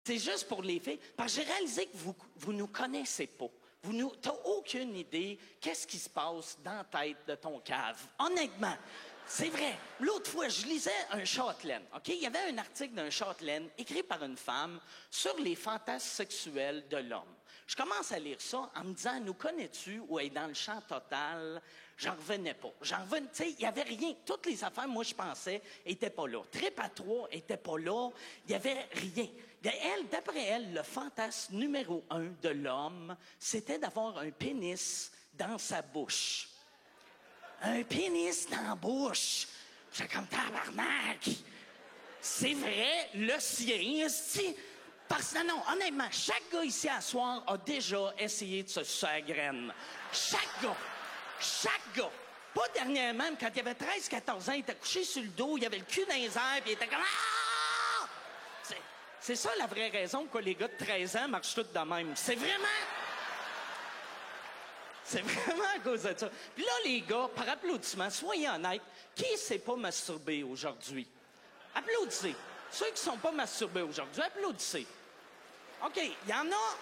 C'est juste pour les filles. Parce que j'ai réalisé que vous nous connaissez pas. T'as aucune idée qu'est-ce qui se passe dans la tête de ton cave. Honnêtement. C'est vrai. L'autre fois, je lisais un Châtelaine, OK? Il y avait un article d'un Châtelaine écrit par une femme sur les fantasmes sexuels de l'homme. Je commence à lire ça en me disant, nous connais-tu ou est dans le champ total? J'en revenais pas. Tu sais, il y avait rien. Toutes les affaires, moi, je pensais, étaient pas là. Trip à trois était pas là. Il y avait rien. Elle, d'après elle, le fantasme numéro 1 de l'homme, c'était d'avoir un pénis dans sa bouche. Un pénis dans la bouche. J'étais comme tabarnak. C'est vrai, le sien, c'est... Parce que non, honnêtement, chaque gars ici à soir a déjà essayé de se sucer la graine. Chaque gars. Chaque gars. Pas dernièrement, quand il avait 13-14 ans, il était couché sur le dos, il avait le cul dans les airs, puis il était comme... Ah! C'est ça la vraie raison pourquoi les gars de 13 ans marchent tous de même. C'est vraiment à cause de ça. Puis là, les gars, par applaudissement, soyez honnêtes, qui s'est pas masturbé aujourd'hui? Applaudissez. Ceux qui sont pas masturbés aujourd'hui, applaudissez. OK, il y en a...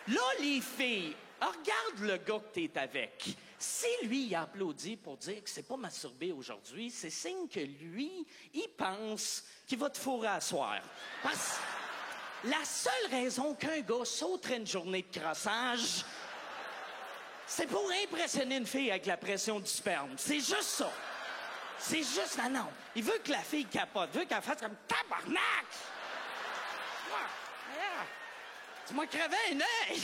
Là, les filles, regarde le gars que t'es avec. Si lui, il applaudit pour dire que c'est pas masturbé aujourd'hui, c'est signe que lui, il pense qu'il va te fourrer à soir. Parce que la seule raison qu'un gars sauterait une journée de crossage... C'est pour impressionner une fille avec la pression du sperme. C'est juste ça. C'est juste... Non. Il veut que la fille capote. Il veut qu'elle fasse comme « Tabarnak! » Tu m'as crevé un œil!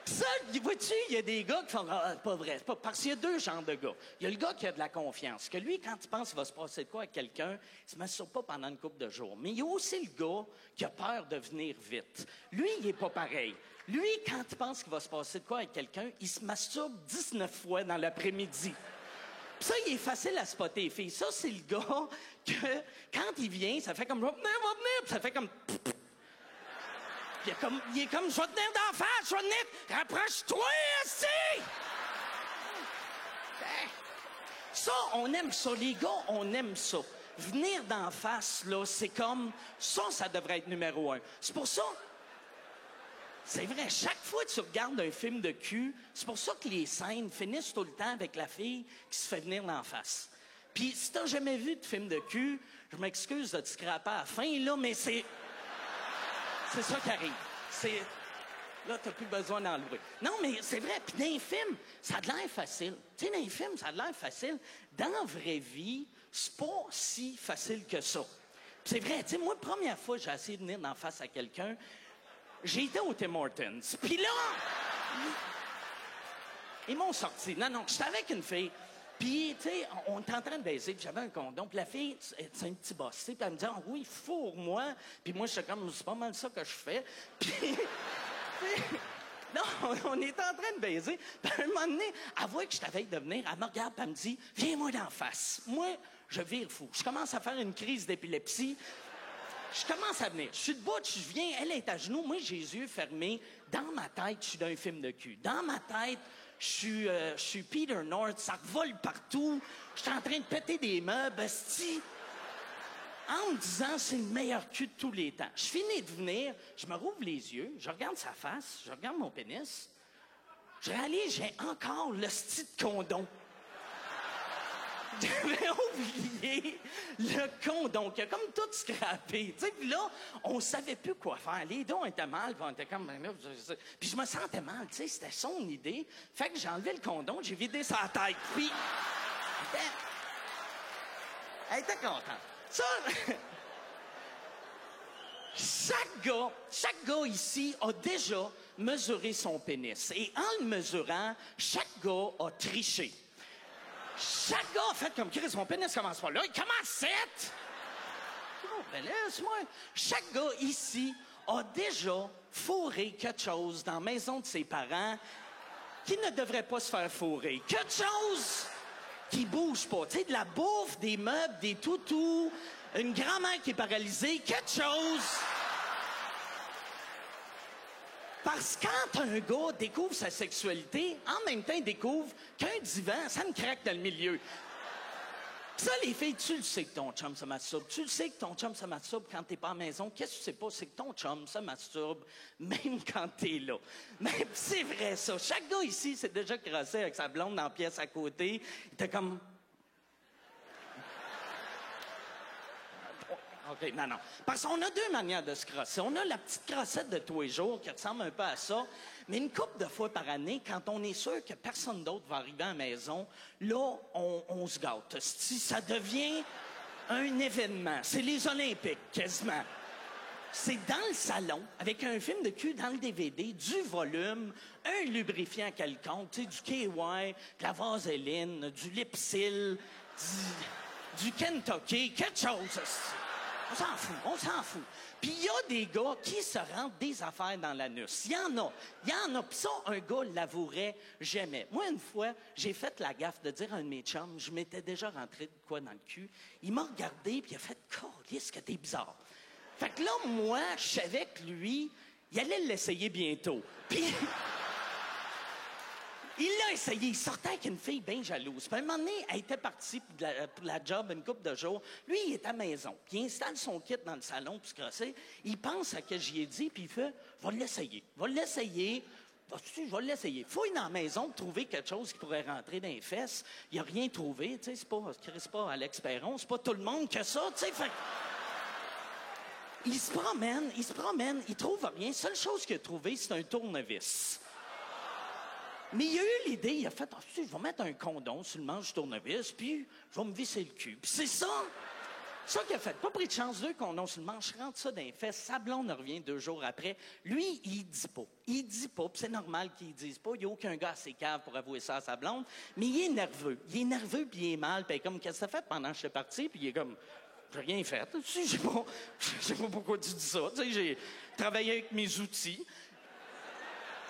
Ça, vois-tu, il y a des gars qui font « Ah, c'est pas vrai. » C'est pas... Parce qu'il y a deux genres de gars. Il y a le gars qui a de la confiance. Que lui, quand il pense qu'il va se passer de quoi avec quelqu'un, il se masturbe pas pendant une couple de jours. Mais il y a aussi le gars qui a peur de venir vite. Lui, il est pas pareil. Lui, quand il pense qu'il va se passer de quoi avec quelqu'un, il se masturbe 19 fois dans l'après-midi. Puis ça, il est facile à spotter, les filles. Ça, c'est le gars que, quand il vient, ça fait comme « Va venir! » Puis ça fait comme... Il est comme, « Je vais tenir d'en face, je vais venir! Rapproche-toi, ici! » Ça, on aime ça. Les gars, on aime ça. Venir d'en face, là, c'est comme... Ça devrait être numéro 1. C'est pour ça... C'est vrai, chaque fois que tu regardes un film de cul, c'est pour ça que les scènes finissent tout le temps avec la fille qui se fait venir d'en face. Puis si t'as jamais vu de film de cul, je m'excuse de te scraper à la fin, là, mais c'est ça qui arrive. Là, t'as plus besoin d'enlever. Non, mais c'est vrai, puis dans les films, ça a l'air facile. Tu sais, dans les films, ça a l'air facile. Dans la vraie vie, c'est pas si facile que ça. Puis c'est vrai, tu sais, moi, première fois que j'ai essayé de venir d'en face à quelqu'un, j'ai été au Tim Hortons. Puis là, ils m'ont sorti. Non, j'étais avec une fille. Puis, tu sais, on était en train de baiser, puis j'avais un condom. Puis la fille, c'est un petit boss, tu sais. Puis elle me dit, « oui, fourre-moi. » Puis moi, j'étais comme, c'est pas mal ça que je fais. Puis, non, on était en train de baiser. Puis à un moment donné, elle voit que je t'avais de venir. Elle me regarde, puis elle me dit, « Viens-moi d'en face. » Moi, je vire fou. Je commence à faire une crise d'épilepsie. Je commence à venir. Je suis debout, je viens, elle est à genoux. Moi, j'ai les yeux fermés. Dans ma tête, je suis dans un film de cul. Dans ma tête, je suis Peter North. Ça revole partout. Je suis en train de péter des meubles. Esti. En me disant, c'est le meilleur cul de tous les temps. Je finis de venir, je me rouvre les yeux, je regarde sa face, je regarde mon pénis. Je réalise, j'ai encore le style de condom. J'avais oublié le condom qui a comme tout scrappé. Tu sais, puis là, on savait plus quoi faire. Les deux, on était mal, puis on était comme... Puis je me sentais mal, tu sais, c'était son idée. Fait que j'ai enlevé le condom, j'ai vidé sa tête. Puis... Elle était contente. Ça... Chaque gars ici a déjà mesuré son pénis. Et en le mesurant, chaque gars a triché. Chaque gars a fait comme Chris, mon pénis commence pas là, il commence 7! Oh, ben laisse-moi. Chaque gars ici a déjà fourré quelque chose dans la maison de ses parents qui ne devrait pas se faire fourrer. Quelque chose qui bouge pas. Tu sais, de la bouffe, des meubles, des toutous, une grand-mère qui est paralysée, quelque chose. Parce que quand un gars découvre sa sexualité, en même temps, il découvre qu'un divan, ça me craque dans le milieu. Ça, les filles, tu le sais que ton chum se masturbe. Tu le sais que ton chum se masturbe quand t'es pas à la maison. Qu'est-ce que tu sais pas? C'est que ton chum se masturbe même quand t'es là. Mais c'est vrai, ça. Chaque gars ici s'est déjà crossé avec sa blonde dans la pièce à côté. Il était comme... OK, non. Parce qu'on a deux manières de se crosser. On a la petite crossette de tous les jours qui ressemble un peu à ça, mais une couple de fois par année, quand on est sûr que personne d'autre va arriver à la maison, là, on se gâte. Si ça devient un événement, c'est les Olympiques, quasiment. C'est dans le salon, avec un film de cul dans le DVD, du volume, un lubrifiant quelconque, tu sais, du KY, de la vaseline, du Lipsil, du Kentucky, quelque chose. On s'en fout. Puis il y a des gars qui se rendent des affaires dans l'anus. Il y en a. Puis ça, un gars l'avouerait jamais. Moi, une fois, j'ai fait la gaffe de dire à un de mes chums, je m'étais déjà rentré de quoi dans le cul. Il m'a regardé, puis il a fait « Câlisse que t'es bizarre ». Fait que là, moi, je savais que lui, il allait l'essayer bientôt. Puis... il l'a essayé. Il sortait avec une fille bien jalouse. Puis à un moment donné, elle était partie pour la job une couple de jours. Lui, il est à la maison. Puis il installe son kit dans le salon pour se crosser. Il pense à ce que j'y ai dit, puis il fait « Va l'essayer. Va l'essayer. Je vais l'essayer. » Fouille dans la maison pour trouver quelque chose qui pourrait rentrer dans les fesses. Il n'a rien trouvé. Tu sais, c'est pas Alex Perron. C'est pas tout le monde que ça. Tu sais, fait... Il se promène. Il trouve rien. Seule chose qu'il a trouvé, c'est un tournevis. Mais il a eu l'idée, il a fait « Je vais mettre un condom sur le manche du tournevis, puis je vais me visser le cul. » Puis c'est ça qu'il a fait. Pas pris de chance, 2 condoms sur le manche, rentre ça dans les fesses, sa blonde revient 2 jours après. Lui, il dit pas. Puis c'est normal qu'il dise pas. Il n'y a aucun gars assez cave pour avouer ça à sa blonde. Mais il est nerveux. Puis il est mal. Puis comme, qu'est-ce que ça fait pendant que je suis parti? Puis il est comme, j'ai rien fait. Je sais pas pourquoi tu dis ça. Tu sais, j'ai travaillé avec mes outils.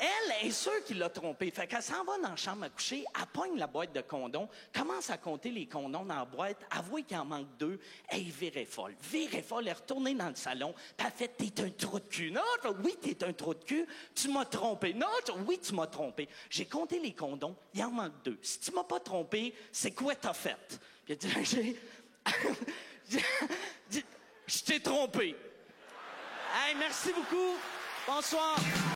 Elle est sûre qu'il l'a trompé. Fait qu'elle s'en va dans la chambre à coucher, elle pogne la boîte de condoms, commence à compter les condoms dans la boîte, avouer qu'il en manque 2, elle virait folle. Elle est retournée dans le salon, puis elle fait « T'es un trou de cul. » Non, oui, t'es un trou de cul. Tu m'as trompé. Non, oui, tu m'as trompé. J'ai compté les condoms, il en manque 2. Si tu m'as pas trompé, c'est quoi t'as fait? Puis elle dit « Je t'ai trompé. » Hey, merci beaucoup. Bonsoir.